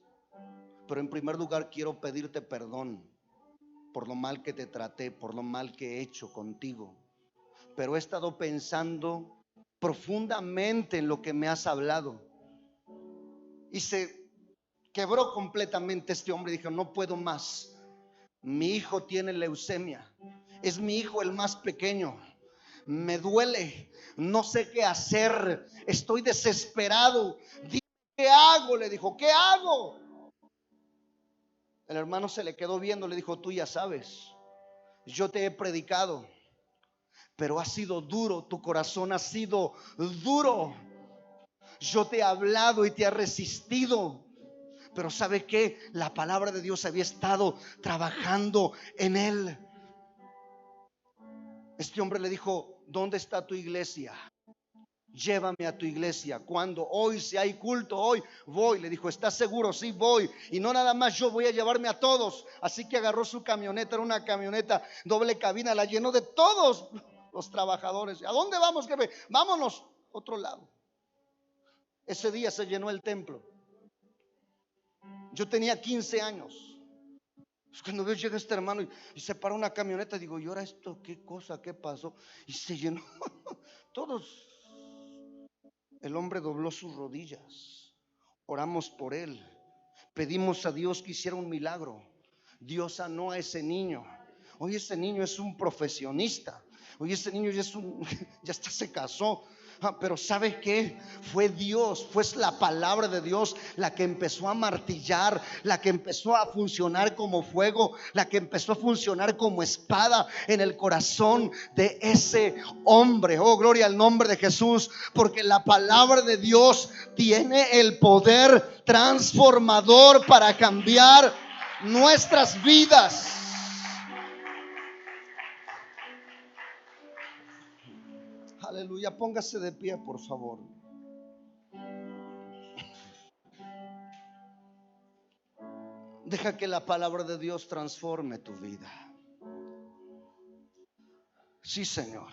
pero en primer lugar quiero pedirte perdón por lo mal que te traté, por lo mal que he hecho contigo. Pero he estado pensando profundamente en lo que me has hablado. Y se quebró completamente este hombre. Dijo, no puedo más. Mi hijo tiene leucemia. Es mi hijo el más pequeño. Me duele. No sé qué hacer. Estoy desesperado. Dime ¿Qué hago? Le dijo, ¿qué hago? El hermano se le quedó viendo, le dijo, tú ya sabes, yo te he predicado, pero ha sido duro, tu corazón ha sido duro. Yo te he hablado y te ha resistido, pero ¿sabe qué? La palabra de Dios había estado trabajando en él. Este hombre le dijo, ¿dónde está tu iglesia? Llévame a tu iglesia. Cuando hoy, si hay culto, hoy voy. Le dijo, ¿estás seguro? Sí, voy. Y no nada más yo, voy a llevarme a todos. Así que agarró su camioneta, era una camioneta doble cabina, la llenó de todos los trabajadores. ¿A dónde vamos, jefe? Vámonos a otro lado. Ese día se llenó el templo. Yo tenía 15 años. Cuando veo llega este hermano y se para una camioneta, digo, ¿y ahora esto qué cosa? ¿Qué pasó? Y se llenó. Todos. El hombre dobló sus rodillas. Oramos por él. Pedimos a Dios que hiciera un milagro. Dios sanó a ese niño. Hoy ese niño es un profesionista. Hoy ese niño ya ya hasta se casó. Pero ¿sabe qué? Fue Dios, fue la palabra de Dios la que empezó a martillar, la que empezó a funcionar como fuego, la que empezó a funcionar como espada en el corazón de ese hombre. Oh, gloria al nombre de Jesús, porque la palabra de Dios tiene el poder transformador para cambiar nuestras vidas. Aleluya, póngase de pie, por favor. Deja que la palabra de Dios transforme tu vida. Sí, Señor.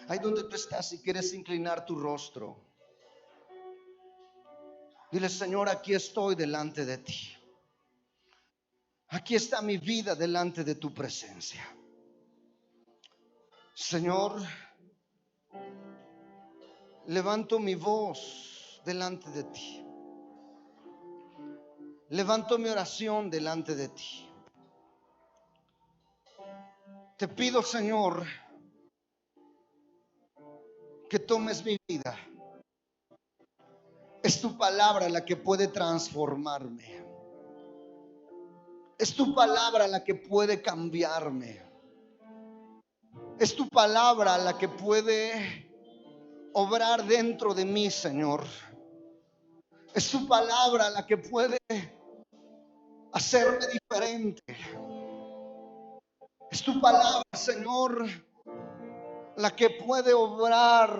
Ahí donde tú estás, si quieres inclinar tu rostro, dile, Señor, aquí estoy delante de ti. Aquí está mi vida delante de tu presencia. Señor, levanto mi voz delante de ti. Levanto mi oración delante de ti. Te pido, Señor, que tomes mi vida. Es tu palabra la que puede transformarme. Es tu palabra la que puede cambiarme. Es tu palabra la que puede obrar dentro de mí, Señor. Es tu palabra la que puede hacerme diferente. Es tu palabra, Señor, la que puede obrar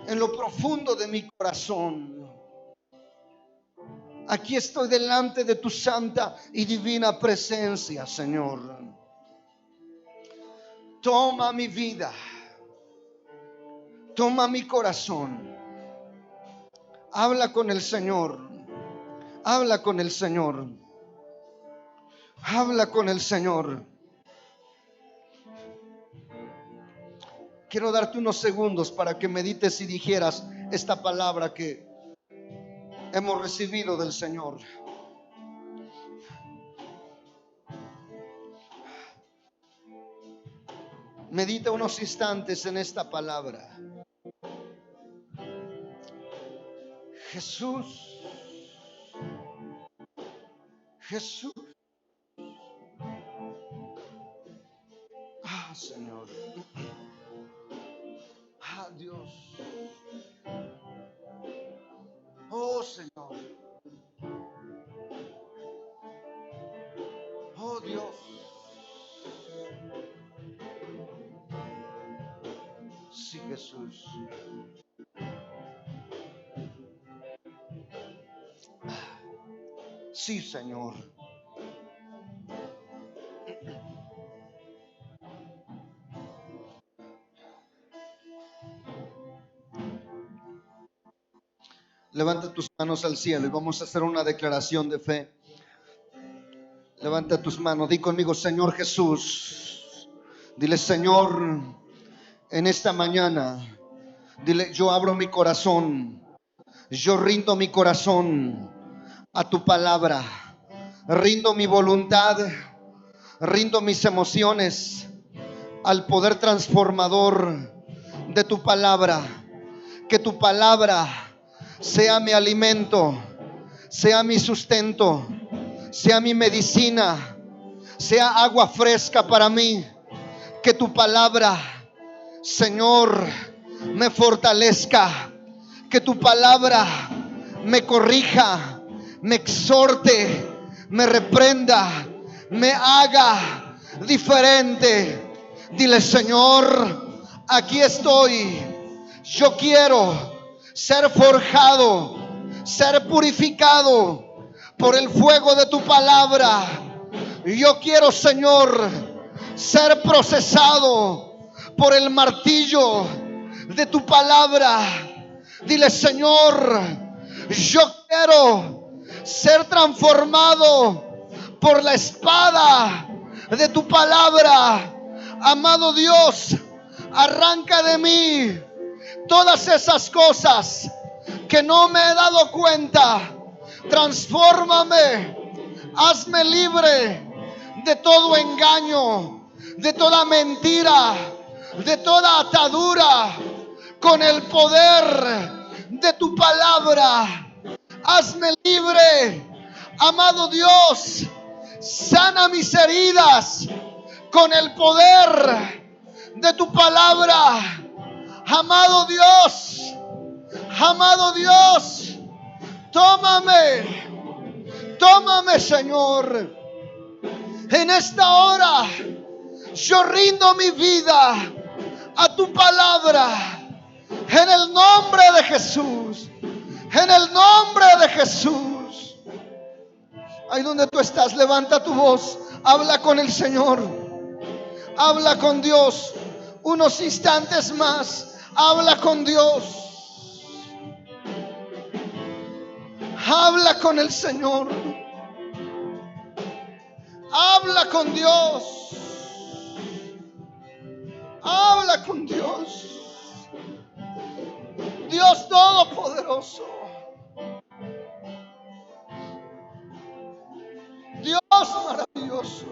en lo profundo de mi corazón. Aquí estoy delante de tu santa y divina presencia, Señor. Toma mi vida. Toma mi corazón. Habla con el Señor. Habla con el Señor. Habla con el Señor. Quiero darte unos segundos para que medites y dijeras esta palabra que hemos recibido del Señor. Medita unos instantes en esta palabra. Jesús, Jesús. Ah, Señor. Ah, Dios. Oh, Señor. Oh, Dios. Sí, Jesús. Sí, Señor. Levanta tus manos al cielo y vamos a hacer una declaración de fe. Levanta tus manos, di conmigo, Señor Jesús. Dile, Señor, en esta mañana, dile, yo abro mi corazón, yo rindo mi corazón a tu palabra, rindo mi voluntad, rindo mis emociones al poder transformador de tu palabra. Que tu palabra sea mi alimento, sea mi sustento, sea mi medicina, sea agua fresca para mí. Que tu palabra, Señor, me fortalezca. Que tu palabra me corrija, me exhorte, me reprenda, me haga diferente. Dile: Señor, aquí estoy. Yo quiero ser forjado, ser purificado por el fuego de tu palabra. Yo quiero, Señor, ser procesado por el martillo de tu palabra. Dile: Señor, yo quiero ser transformado por la espada de tu palabra. Amado Dios, arranca de mí todas esas cosas que no me he dado cuenta. Transfórmame, hazme libre de todo engaño, de toda mentira, de toda atadura, con el poder de tu palabra. Hazme libre, amado Dios. Sana mis heridas con el poder de tu palabra. Amado Dios, tómame, Señor. En esta hora yo rindo mi vida a tu palabra. En el nombre de Jesús. En el nombre de Jesús. Ahí donde tú estás, levanta tu voz. Habla con el Señor. Habla con Dios. Unos instantes más. Habla con Dios. Habla con el Señor. Habla con Dios. Habla con Dios. Dios Todopoderoso. Dios maravilloso.